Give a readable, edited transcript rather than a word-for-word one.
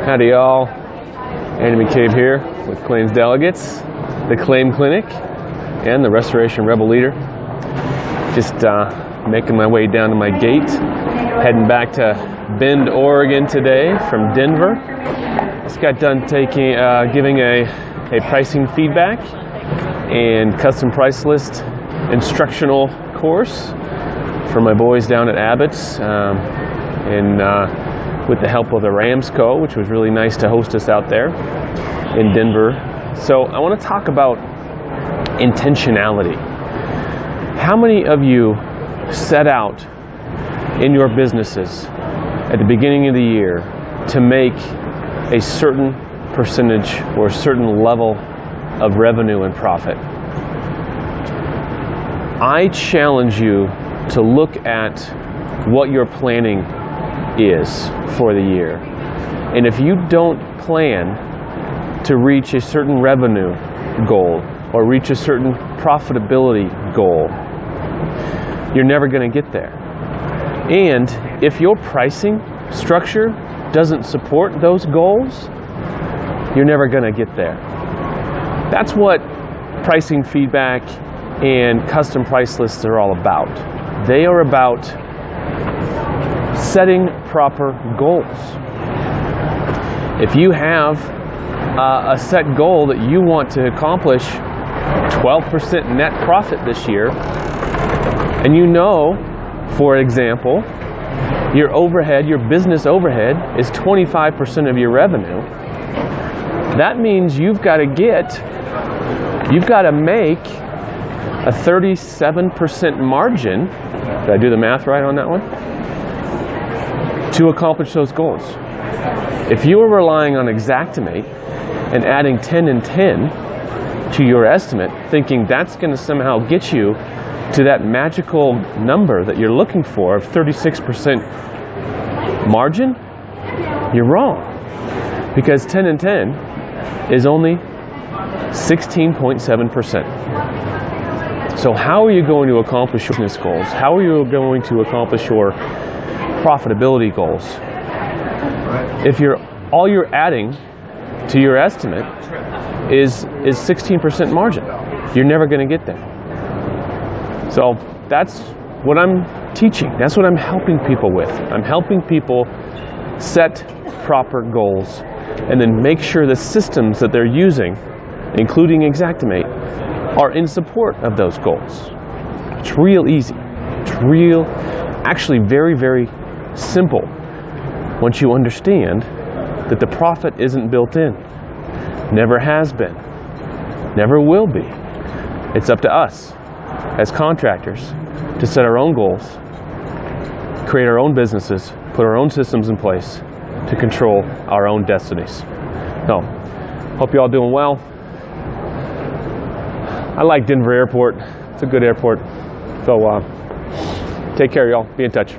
Howdy y'all, Andy McCabe here with Claims Delegates, the Claim Clinic, and the Restoration Rebel Leader. Just making my way down to my gate, heading back to Bend, Oregon today from Denver. Just got done giving a pricing feedback and custom price list instructional course for my boys down at Abbott's, with the help of the Ramsco, which was really nice to host us out there in Denver. So I want to talk about intentionality. How many of you set out in your businesses at the beginning of the year to make a certain percentage or a certain level of revenue and profit? I challenge you to look at what your planning is for the year. And if you don't plan to reach a certain revenue goal or reach a certain profitability goal, you're never going to get there. And if your pricing structure doesn't support those goals, you're never going to get there. That's what pricing feedback and custom price lists are all about. They are about setting proper goals. If you have a set goal that you want to accomplish 12% net profit this year, and you know, for example, your overhead, your business overhead is 25% of your revenue, that means you've got to make a 37% margin. Did I do the math right on that one? To accomplish those goals. If you are relying on Xactimate and adding 10 and 10 to your estimate, thinking that's going to somehow get you to that magical number that you're looking for of 36% margin, you're wrong. Because 10 and 10 is only 16.7%. So how are you going to accomplish your business goals? How are you going to accomplish your profitability goals? If all you're adding to your estimate is 16% margin, you're never going to get there. So that's what I'm teaching. That's what I'm helping people with. I'm helping people set proper goals and then make sure the systems that they're using, including Xactimate, are in support of those goals. It's real easy. It's actually very, very simple once you understand that the profit isn't built in. Never has been. Never will be. It's up to us as contractors to set our own goals, create our own businesses, put our own systems in place to control our own destinies. So, hope you all doing well. I like Denver Airport. It's a good airport. So take care, y'all. Be in touch.